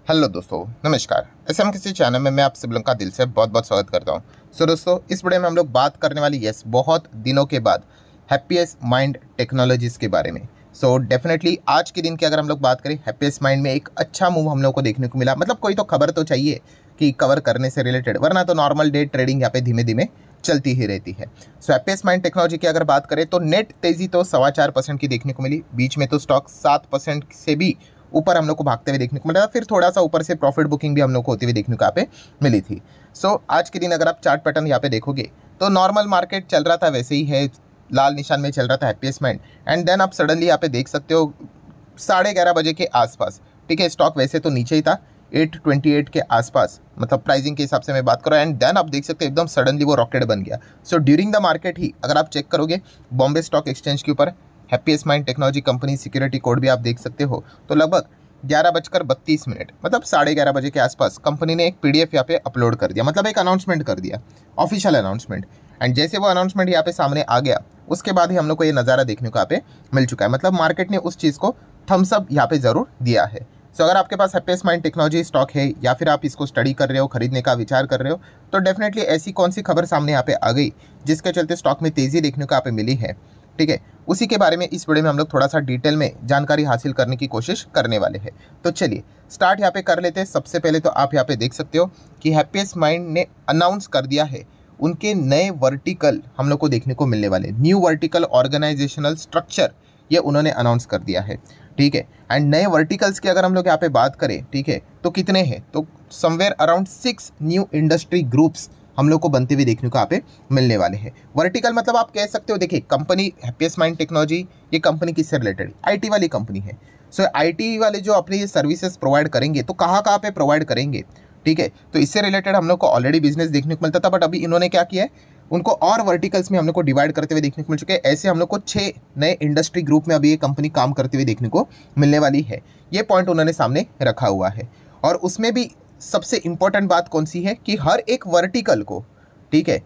Hello दोस्तों, नमस्कार। SM किसी चैनल में मैं आप सब लोगों का दिल से बहुत बहुत स्वागत करता हूं। दोस्तों, इस वीडियो में हम लोग बात करने वाली बहुत दिनों के बाद हैप्पीएस्ट माइंड टेक्नोलॉजीज़ के बारे में। डेफिनेटली आज के दिन की अगर हम लोग बात करें, हैप्पीएस्ट माइंड में एक अच्छा मूव हम लोग को देखने को मिला। मतलब कोई तो खबर तो चाहिए कि कवर करने से रिलेटेड, वरना तो नॉर्मल डे ट्रेडिंग यहाँ पे धीमे धीमे चलती ही रहती है। हैप्पीएस्ट माइंड टेक्नोलॉजी की अगर बात करें तो नेट तेजी तो 4.25% की देखने को मिली। बीच में तो स्टॉक 7% से भी ऊपर हम लोग को भागते हुए देखने को मिला, फिर थोड़ा सा ऊपर से प्रॉफिट बुकिंग भी हम लोग को होती हुई देखने को यहाँ पे मिली थी। आज के दिन अगर आप चार्ट पैटर्न यहाँ पे देखोगे तो नॉर्मल मार्केट चल रहा था, वैसे ही है, लाल निशान में चल रहा था हैप्पीएस्ट माइंड। एंड देन आप सडनली यहाँ पे देख सकते हो 11:30 बजे के आसपास, ठीक है, स्टॉक वैसे तो नीचे ही था 828 के आसपास, मतलब प्राइसिंग के हिसाब से मैं बात कर रहा हूँ। एंड देन आप देख सकते हो एकदम सडनली वो रॉकेट बन गया। ड्यूरिंग द मार्केट ही अगर आप चेक करोगे बॉम्बे स्टॉक एक्सचेंज के ऊपर happiest mind technology company security code भी आप देख सकते हो, तो लगभग 11:32, मतलब 11:30 बजे के आसपास कंपनी ने एक पीडीएफ यहाँ पे अपलोड कर दिया, मतलब एक अनाउंसमेंट कर दिया, ऑफिशियल अनाउंसमेंट। एंड जैसे वो अनाउंसमेंट यहाँ पे सामने आ गया, उसके बाद ही हम लोग को ये नज़ारा देखने को यहाँ पे मिल चुका है। मतलब मार्केट ने उस चीज़ को थम्स अप यहाँ पे ज़रूर दिया है। अगर आपके पास हैप्पीएस्ट माइंड टेक्नोलॉजी स्टॉक है या फिर आप इसको स्टडी कर रहे हो, खरीदने का विचार कर रहे हो, तो डेफिनेटली ऐसी कौन सी खबर सामने यहाँ पे आ गई जिसके चलते स्टॉक में तेज़ी देखने को यहाँ पे मिली है, ठीक है, उसी के बारे में इस वीडियो में हम लोग थोड़ा सा डिटेल में जानकारी हासिल करने की कोशिश करने वाले हैं। तो चलिए स्टार्ट यहाँ पे कर लेते हैं। सबसे पहले तो आप यहाँ पे देख सकते हो कि हैप्पीएस्ट माइंड ने अनाउंस कर दिया है उनके नए वर्टिकल हम लोग को देखने को मिलने वाले, न्यू वर्टिकल ऑर्गेनाइजेशनल स्ट्रक्चर, ये उन्होंने अनाउंस कर दिया है, ठीक है। एंड नए वर्टिकल्स की अगर हम लोग यहाँ पे बात करें, ठीक है, तो कितने हैं, तो somewhere around 6 new industry groups हम लोग को बनते हुए देखने को यहाँ पे मिलने वाले हैं। वर्टिकल मतलब आप कह सकते हो, देखिए कंपनी हैप्पीएस्ट माइंड टेक्नोलॉजी, ये कंपनी किससे रिलेटेड, आईटी वाली कंपनी है। आईटी वाले जो अपने ये सर्विसेज प्रोवाइड करेंगे, तो कहाँ कहाँ पे प्रोवाइड करेंगे, ठीक है, तो इससे रिलेटेड हम लोग को ऑलरेडी बिजनेस देखने को मिलता था, बट अभी इन्होंने क्या किया है, उनको और वर्टिकल्स में हम लोग को डिवाइड करते हुए देखने को मिल चुके हैं। ऐसे हम लोग को 6 नए इंडस्ट्री ग्रुप में अभी ये कंपनी काम करते हुए देखने को मिलने वाली है। ये पॉइंट उन्होंने सामने रखा हुआ है। और उसमें भी सबसे इंपॉर्टेंट बात कौन सी है कि हर एक वर्टिकल को, ठीक है,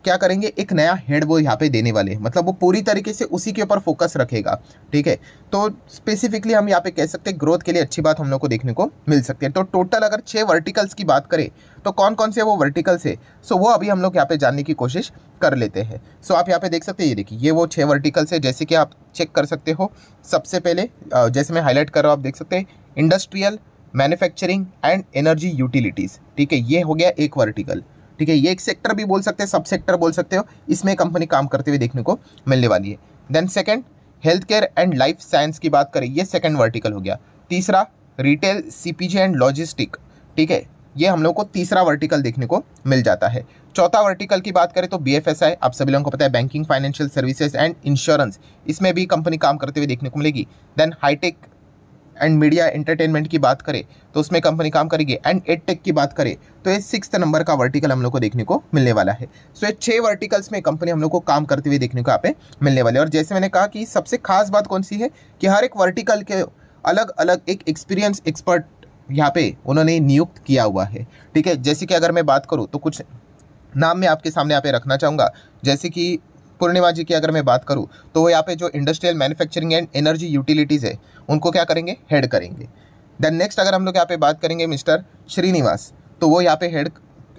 क्या करेंगे, एक नया हेड वो यहाँ पे देने वाले हैं, मतलब वो पूरी तरीके से उसी के ऊपर फोकस रखेगा, ठीक है। तो स्पेसिफिकली हम यहाँ पे कह सकते हैं ग्रोथ के लिए अच्छी बात हम लोग को देखने को मिल सकती है। तो टोटल अगर 6 वर्टिकल्स की बात करें तो कौन कौन से वो वर्टिकल्स है, वो अभी हम लोग यहाँ पे जानने की कोशिश कर लेते हैं। आप यहाँ पे देख सकते हैं, ये देखिए, ये वो 6 वर्टिकल्स है, जैसे कि आप चेक कर सकते हो। सबसे पहले जैसे मैं हाईलाइट कर रहा हूँ, आप देख सकते हैं industrial, manufacturing and energy utilities, ठीक है, ये हो गया एक वर्टिकल, ठीक है। ये एक सेक्टर भी बोल सकते हैं, सब सेक्टर बोल सकते हो, इसमें कंपनी काम करते हुए देखने को मिलने वाली है। Then second, health care and life science की बात करें, ये सेकंड वर्टिकल हो गया। तीसरा, रिटेल, सीपीजी एंड लॉजिस्टिक, ठीक है, ये हम लोग को तीसरा वर्टिकल देखने को मिल जाता है। चौथा वर्टिकल की बात करें तो बीएफएसआई, आप सभी लोगों को पता है, banking, financial services and insurance, इसमें भी कंपनी काम करते हुए देखने को मिलेगी। Then high tech and media entertainment की बात करें तो उसमें कंपनी काम करेगी। एंड एडटेक की बात करें तो ये 6th नंबर का वर्टिकल हम लोग को देखने को मिलने वाला है। ये 6 वर्टिकल्स में कंपनी हम लोग को काम करते हुए देखने को यहाँ पे मिलने वाले। और जैसे मैंने कहा कि सबसे खास बात कौन सी है कि हर एक वर्टिकल के अलग अलग एक एक्सपीरियंस एक्सपर्ट यहाँ पे उन्होंने नियुक्त किया हुआ है, ठीक है। जैसे कि अगर मैं बात करूँ तो कुछ नाम मैं आपके सामने यहाँ पे रखना चाहूँगा, जैसे कि पूर्णिमा जी की अगर मैं बात करूं तो वो यहाँ पे जो industrial, manufacturing and energy utilities है उनको क्या करेंगे, हेड करेंगे। देन नेक्स्ट अगर हम लोग यहाँ पे बात करेंगे मिस्टर श्रीनिवास, तो वो यहाँ पे हेड,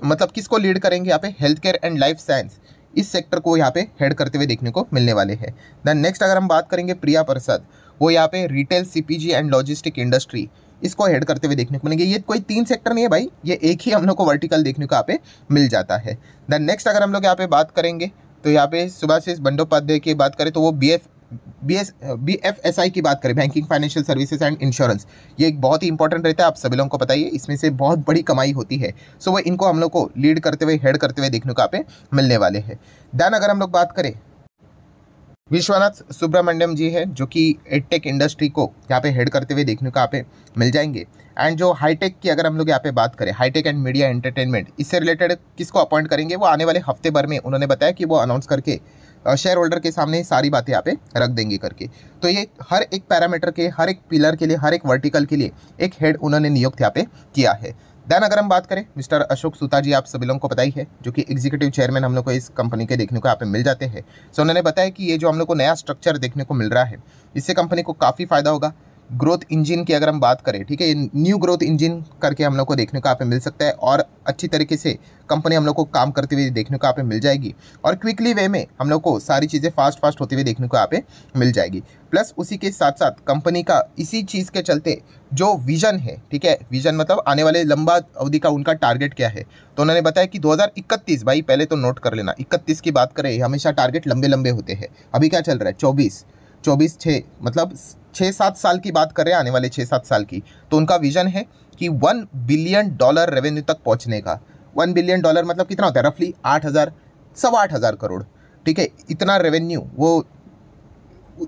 मतलब किसको लीड करेंगे, यहाँ पे health care and life science, इस सेक्टर को यहाँ पे हेड करते हुए देखने को मिलने वाले हैं। देन नेक्स्ट अगर हम बात करेंगे प्रिया प्रसाद, वो यहाँ पे रिटेल, सीपीजी एंड लॉजिस्टिक इंडस्ट्री, इसको हेड करते हुए देखने को मिलेंगे। ये कोई 3 सेक्टर नहीं है भाई, ये एक ही हम लोग को वर्टिकल देखने को यहाँ पे मिल जाता है। देन नेक्स्ट अगर हम लोग यहाँ पे बात करेंगे तो यहाँ पे सुभाषिष बंदोपाध्याय की बात करें तो वो बीएफएसआई की बात करें, banking, financial services and insurance, ये एक बहुत ही इंपॉर्टेंट रहता है, आप सभी लोगों को पता ही है, इसमें से बहुत बड़ी कमाई होती है। वो इनको हम लोग को लीड करते हुए, हेड करते हुए देखने को यहाँ पे मिलने वाले हैं। देन अगर हम लोग बात करें, विश्वनाथ सुब्रमण्यम जी है जो कि एडटेक इंडस्ट्री को यहाँ पे हेड करते हुए देखने को यहाँ पे मिल जाएंगे। एंड जो हाईटेक की अगर हम लोग यहाँ पे बात करें, हाईटेक एंड मीडिया एंटरटेनमेंट, इससे रिलेटेड किसको अपॉइंट करेंगे, वो आने वाले हफ्ते भर में उन्होंने बताया कि वो अनाउंस करके शेयर होल्डर के सामने सारी बातें यहाँ पे रख देंगे करके। तो ये हर एक पैरामीटर के, हर एक पिलर के लिए, हर एक वर्टिकल के लिए एक हेड उन्होंने नियुक्त यहाँ पे किया है। देन अगर हम बात करें मिस्टर अशोक सूता जी, आप सभी लोगों को पता ही है, जो कि एग्जीक्यूटिव चेयरमैन हम लोग को इस कंपनी के देखने को यहाँ पे मिल जाते हैं। उन्होंने बताया कि ये जो हम लोग को नया स्ट्रक्चर देखने को मिल रहा है, इससे कंपनी को काफ़ी फायदा होगा, ग्रोथ इंजन की अगर हम बात करें, ठीक है, न्यू ग्रोथ इंजन करके हम लोग को देखने को यहाँ पे मिल सकता है और अच्छी तरीके से कंपनी हम लोग को काम करते हुए देखने को यहाँ पे मिल जाएगी और क्विकली वे में हम लोग को सारी चीज़ें फास्ट होते हुए देखने को यहाँ पे मिल जाएगी। प्लस उसी के साथ साथ कंपनी का इसी चीज़ के चलते जो विजन है, ठीक है, विजन मतलब आने वाले लंबा अवधि का उनका टारगेट क्या है, तो उन्होंने बताया कि 2031, भाई पहले तो नोट कर लेना, 31 की बात करें, हमेशा टारगेट लंबे लंबे होते हैं। अभी क्या चल रहा है, 24 6 मतलब 6-7 साल की बात कर रहे हैं, आने वाले 6-7 साल की। तो उनका विजन है कि $1 बिलियन रेवेन्यू तक पहुंचने का। $1 बिलियन मतलब कितना होता है, रफली 8,000 8,500 करोड़, ठीक है, इतना रेवेन्यू वो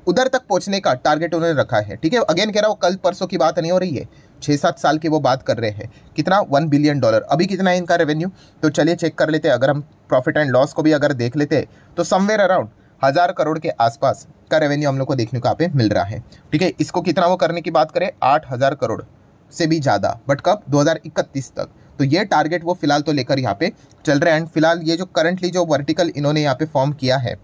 उधर तक पहुंचने का टारगेट उन्होंने रखा है, ठीक है। अगेन कह रहा हूँ, कल परसों की बात नहीं हो रही है, 6-7 साल की वो बात कर रहे हैं। कितना, $1 बिलियन। अभी कितना है इनका रेवेन्यू, तो चलिए चेक कर लेते हैं। अगर हम प्रॉफिट एंड लॉस को भी अगर देख लेते तो समवेयर अराउंड 1,000 करोड़ के आसपास का रेवेन्यू हम लोग को देखने को यहाँ पे मिल रहा है, ठीक है। इसको कितना वो करने की बात करें, 8,000 करोड़ से भी ज़्यादा, बट कब, 2031 तक। तो ये टारगेट वो फिलहाल तो लेकर यहाँ पे चल रहे हैं। एंड फिलहाल ये जो करंटली जो वर्टिकल इन्होंने यहाँ पे फॉर्म किया है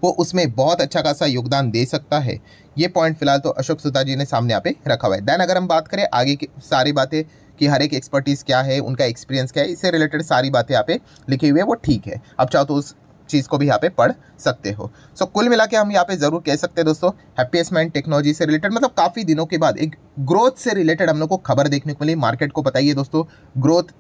वो उसमें बहुत अच्छा खासा योगदान दे सकता है। ये पॉइंट फिलहाल तो अशोक सुता जी ने सामने यहाँ पे रखा हुआ है। देन अगर हम बात करें आगे की सारी बातें कि हर एक एक्सपर्टीज़ क्या है, उनका एक्सपीरियंस क्या है, इससे रिलेटेड सारी बातें यहाँ पे लिखी हुई है, वो ठीक है। अब चाहो तो उस चीज़ को भी यहाँ पे पढ़ सकते हो। सो कुल मिला के हम यहाँ पे ज़रूर कह सकते हैं दोस्तों, हैप्पीएस्ट माइंड टेक्नोलॉजी से रिलेटेड मतलब काफ़ी दिनों के बाद एक ग्रोथ से रिलेटेड हम लोग को खबर देखने को मिली। मार्केट को पता ही है दोस्तों, ग्रोथ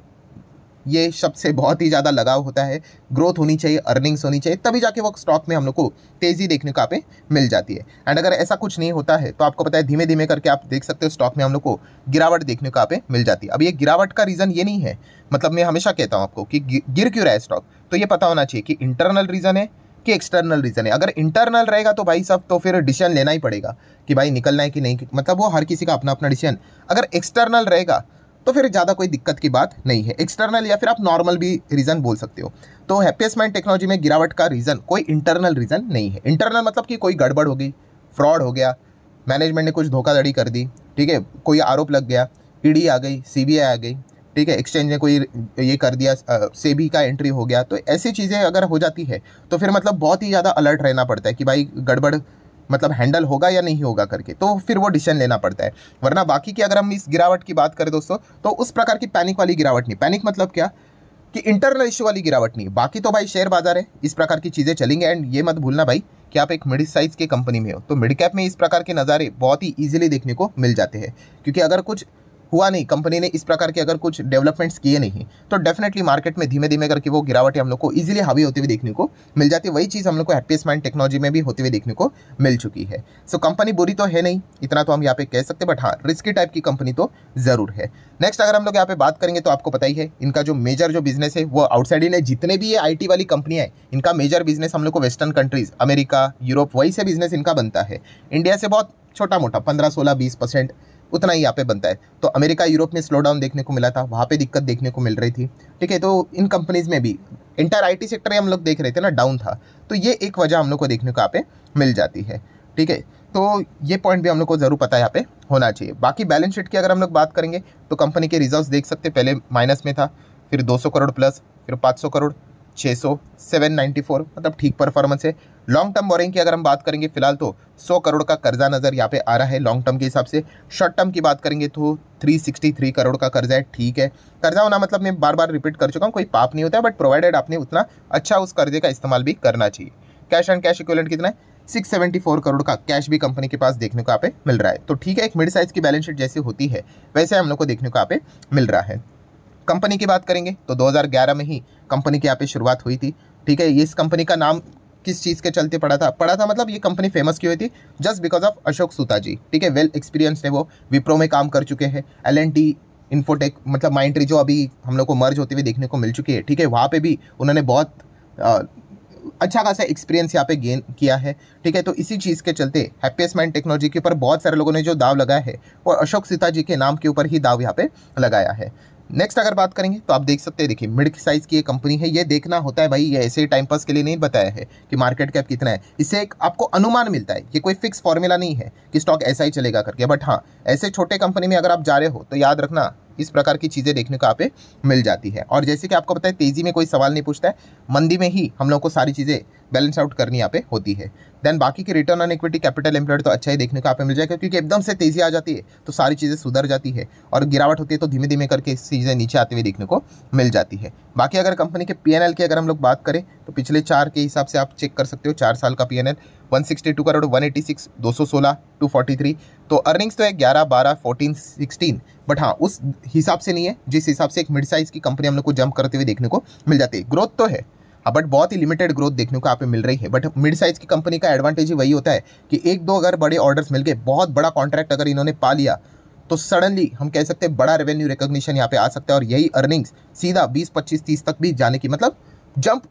ये शब्द से बहुत ही ज़्यादा लगाव होता है। ग्रोथ होनी चाहिए, अर्निंग्स होनी चाहिए, तभी जाके वो स्टॉक में हम लोग को तेज़ी देखने को यहाँ पे मिल जाती है। एंड अगर ऐसा कुछ नहीं होता है तो आपको पता है धीमे धीमे करके आप देख सकते हो स्टॉक में हम लोग को गिरावट देखने को यहाँ पे मिल जाती है। अब ये गिरावट का रीज़न ये नहीं है, मतलब मैं हमेशा कहता हूँ आपको कि गिर क्यों रहा है स्टॉक, तो ये पता होना चाहिए कि इंटरनल रीज़न है कि एक्सटर्नल रीज़न है। अगर इंटरनल रहेगा तो भाई साहब तो फिर डिसीजन लेना ही पड़ेगा कि भाई निकलना है कि नहीं, मतलब वो हर किसी का अपना अपना डिसीजन। अगर एक्सटर्नल रहेगा तो फिर ज़्यादा कोई दिक्कत की बात नहीं है। एक्सटर्नल या फिर आप नॉर्मल भी रीज़न बोल सकते हो। तो हैप्पीएस्ट माइंड टेक्नोलॉजी में गिरावट का रीज़न कोई इंटरनल रीज़न नहीं है। इंटरनल मतलब कि कोई गड़बड़ हो गई, फ्रॉड हो गया, मैनेजमेंट ने कुछ धोखाधड़ी कर दी, ठीक है, कोई आरोप लग गया, ईडी आ गई, सीबीआई आ गई, ठीक है, एक्सचेंज ने कोई ये कर दिया, सेबी का एंट्री हो गया, तो ऐसी चीज़ें अगर हो जाती है तो फिर मतलब बहुत ही ज़्यादा अलर्ट रहना पड़ता है कि भाई गड़बड़ मतलब हैंडल होगा या नहीं होगा करके, तो फिर वो डिसीजन लेना पड़ता है। वरना बाकी की अगर हम इस गिरावट की बात करें दोस्तों, तो उस प्रकार की पैनिक वाली गिरावट नहीं। पैनिक मतलब क्या कि इंटरनल इश्यू वाली गिरावट नहीं। बाकी तो भाई शेयर बाजार है, इस प्रकार की चीज़ें चलेंगे। एंड ये मत भूलना भाई कि आप एक मिड साइज़ की कंपनी में हो, तो मिड कैप में इस प्रकार के नज़ारे बहुत ही ईजिली देखने को मिल जाते हैं। क्योंकि अगर कुछ हुआ नहीं, कंपनी ने इस प्रकार के अगर कुछ डेवलपमेंट्स किए नहीं, तो डेफिनेटली मार्केट में धीमे धीमे करके वो गिरावटें हम लोग को इजीली हावी होते हुए देखने को मिल जाती है। वही चीज़ हम लोग को हैप्पीएस्ट माइंड टेक्नोलॉजी में भी होते हुए देखने को मिल चुकी है। सो कंपनी बुरी तो है नहीं, इतना तो हम यहाँ पे कह सकते हैं, बट हाँ रिस्की टाइप की कंपनी तो ज़रूर है। नेक्स्ट अगर हम लोग यहाँ पे बात करेंगे तो आपको पता ही है इनका जो मेजर जो बिजनेस है वो आउटसाइड इन है। जितने भी ये IT वाली कंपनियाँ हैं, इनका मेजर बिजनेस हम लोग को वेस्टर्न कंट्रीज़, अमेरिका, यूरोप, वही से बिजनेस इनका बनता है। इंडिया से बहुत छोटा मोटा 15-16-20% उतना ही यहाँ पे बनता है। तो अमेरिका, यूरोप में स्लो डाउन देखने को मिला था, वहाँ पे दिक्कत देखने को मिल रही थी, ठीक है। तो इन कंपनीज़ में भी इंटर IT सेक्टर हम लोग देख रहे थे ना, डाउन था, तो ये एक वजह हम लोग को देखने को यहाँ पे मिल जाती है, ठीक है। तो ये पॉइंट भी हम लोग को ज़रूर पता यहाँ पे होना चाहिए। बाकी बैलेंस शीट की अगर हम लोग बात करेंगे तो कंपनी के रिजल्ट्स देख सकते हैं, पहले माइनस में था, फिर 200 करोड़ प्लस, फिर 500 करोड़, 600, 794, मतलब ठीक परफॉर्मेंस है। लॉन्ग टर्म बोरिंग की अगर हम बात करेंगे फिलहाल तो 100 करोड़ का कर्जा नज़र यहाँ पे आ रहा है लॉन्ग टर्म के हिसाब से। शॉर्ट टर्म की बात करेंगे तो 363 करोड़ का कर्जा है, ठीक है। कर्जा होना मतलब मैं बार बार रिपीट कर चुका हूँ, कोई पाप नहीं होता है, बट प्रोवाइडेड आपने उतना अच्छा उस कर्जे का इस्तेमाल भी करना चाहिए। कैश एंड कैश इक्विवेलेंट कितना है, 674 करोड़ का कैश भी कंपनी के पास देखने को यहाँ पे मिल रहा है। तो ठीक है, एक मिड साइज़ की बैलेंस शीट जैसी होती है वैसे हम लोग को देखने को यहाँ पे मिल रहा है। कंपनी की बात करेंगे तो 2011 में ही कंपनी की यहाँ पे शुरुआत हुई थी, ठीक है। इस कंपनी का नाम किस चीज़ के चलते पड़ा था मतलब ये कंपनी फेमस क्यों हुई थी, जस्ट बिकॉज ऑफ अशोक सुता जी, ठीक है। वेल एक्सपीरियंस है, वो विप्रो में काम कर चुके हैं, L&T इन्फोटेक मतलब माइंडट्री जो अभी हम लोग को मर्ज होते हुए देखने को मिल चुकी है, ठीक है। वहाँ पे भी उन्होंने बहुत अच्छा खासा एक्सपीरियंस यहाँ पे गेन किया है, ठीक है। तो इसी चीज़ के चलते हैप्पीएस्ट माइंड टेक्नोलॉजी के ऊपर बहुत सारे लोगों ने जो दाव लगाया है वो अशोक सुता जी के नाम के ऊपर ही दाव यहाँ पे लगाया है। नेक्स्ट अगर बात करेंगे तो आप देख सकते हैं, देखिए मिड साइज़ की ये कंपनी है। ये देखना होता है भाई, ये ऐसे टाइम पास के लिए नहीं बताया है कि मार्केट कैप कितना है, इससे एक आपको अनुमान मिलता है। ये कोई फिक्स फॉर्मूला नहीं है कि स्टॉक ऐसा ही चलेगा करके, बट हाँ ऐसे छोटे कंपनी में अगर आप जा रहे हो तो याद रखना इस प्रकार की चीज़ें देखने को यहाँ पे मिल जाती है। और जैसे कि आपको पता है तेज़ी में कोई सवाल नहीं पूछता है, मंदी में ही हम लोग को सारी चीज़ें बैलेंस आउट करनी यहाँ पे होती है। देन बाकी की return on equity, capital employed तो अच्छा ही देखने को यहाँ पे मिल जाएगा, क्योंकि एकदम से तेज़ी आ जाती है तो सारी चीज़ें सुधर जाती है, और गिरावट होती है तो धीमे धीमे करके चीज़ें नीचे आते हुए देखने को मिल जाती है। बाकी अगर कंपनी के P&L की अगर हम लोग बात करें तो पिछले 4 के हिसाब से आप चेक कर सकते हो, 4 साल का P&L 162 करोड़, 186, 216, 243। तो अर्निंग्स तो है 11, 12, 14, 16, बट हाँ उस हिसाब से नहीं है जिस हिसाब से एक मिड साइज़ की कंपनी हम लोग को जंप करते हुए देखने को मिल जाती है। ग्रोथ तो है हाँ, बट बहुत ही लिमिटेड ग्रोथ देखने को यहाँ पे मिल रही है। बट मिड साइज़ की कंपनी का एडवांटेज ही वही होता है कि एक दो अगर बड़े ऑर्डर्स मिल गए, बहुत बड़ा कॉन्ट्रैक्ट अगर इन्होंने पा लिया, तो सडनली हम कह सकते हैं बड़ा रेवेन्यू रिकॉग्निशन यहाँ पे आ सकता है, और यही अर्निंग्स सीधा 20, 25, 30 तक भी जाने की, मतलब जंप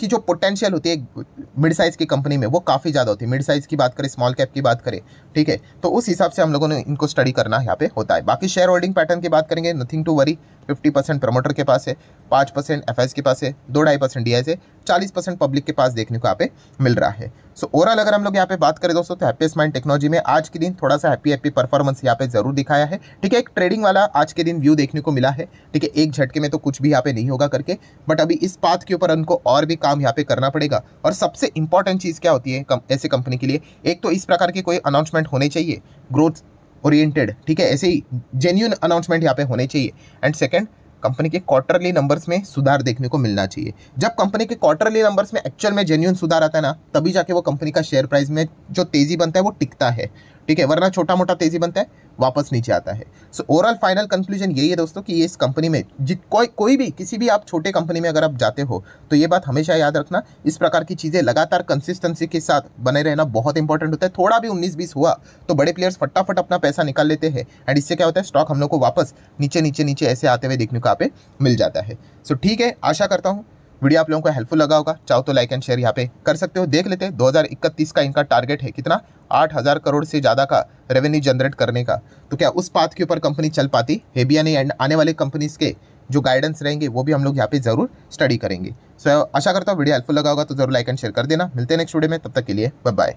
की जो पोटेंशियल होती है मिड साइज़ की कंपनी में वो काफ़ी ज़्यादा होती है। मिड साइज़ की बात करें, स्मॉल कैप की बात करें, ठीक है, तो उस हिसाब से हम लोगों ने इनको स्टडी करना यहाँ पे होता है। बाकी शेयर होल्डिंग पैटर्न की बात करेंगे, नथिंग टू वरी, 50% प्रमोटर के पास है, 5% एफआईज के पास है, 2-2.5% डीआईज है, 40% पब्लिक के पास देखने को यहाँ पे मिल रहा है। सो ओवरऑल अगर हम लोग यहाँ पे बात करें दोस्तों, तो हैप्पीएस्ट माइंड टेक्नोलॉजी में आज के दिन थोड़ा सा हैप्पी परफॉर्मेंस यहाँ पे जरूर दिखाया है, ठीक है। एक ट्रेडिंग वाला आज के दिन व्यू देखने को मिला है, ठीक है, एक झटके में तो कुछ भी यहाँ पे नहीं होगा करके, बट अभी इस पाथ के ऊपर उनको और भी काम यहाँ पे करना पड़ेगा। और सबसे इंपॉर्टेंट चीज़ क्या होती है ऐसे कंपनी के लिए, एक तो इस प्रकार के कोई अनाउंसमेंट होने चाहिए ग्रोथ ओरिएंटेड, ठीक है, ऐसे ही जेन्युइन अनाउंसमेंट यहाँ पे होने चाहिए। एंड सेकंड, कंपनी के क्वार्टरली नंबर्स में सुधार देखने को मिलना चाहिए। जब कंपनी के क्वार्टरली नंबर्स में एक्चुअल में जेन्युइन सुधार आता है ना, तभी जाके वो कंपनी का शेयर प्राइस में जो तेज़ी बनता है वो टिकता है, ठीक है, वरना छोटा मोटा तेज़ी बनता है वापस नीचे आता है। सो ओवरऑल फाइनल कंक्लूजन यही है दोस्तों कि ये इस कंपनी में कोई भी किसी भी आप छोटे कंपनी में अगर आप जाते हो तो ये बात हमेशा याद रखना, इस प्रकार की चीज़ें लगातार कंसिस्टेंसी के साथ बने रहना बहुत इंपॉर्टेंट होता है। थोड़ा भी 19-20 हुआ तो बड़े प्लेयर्स फटाफट अपना पैसा निकाल लेते हैं, एंड इससे क्या होता है, स्टॉक हम लोग को वापस नीचे नीचे नीचे ऐसे आते हुए देखने को यहाँ पे मिल जाता है। सो ठीक है, आशा करता हूँ वीडियो आप लोगों को हेल्पफुल लगा होगा। चाहो तो लाइक एंड शेयर यहाँ पे कर सकते हो। देख लेते हैं 2031 का इनका टारगेट है कितना, 8,000 करोड़ से ज़्यादा का रेवेन्यू जनरेट करने का। तो क्या उस पाथ के ऊपर कंपनी चल पाती है भी या नहीं, एंड आने वाले कंपनीज के जो गाइडेंस रहेंगे वो भी हम लोग यहाँ पे जरूर स्टडी करेंगे। सो आशा करता हूँ वीडियो हेल्पफुल लगा होगा, तो जरूर लाइक एंड शेयर कर देना। मिलते हैं नेक्स्ट वीडियो में, तब तक के लिए बाय बाय।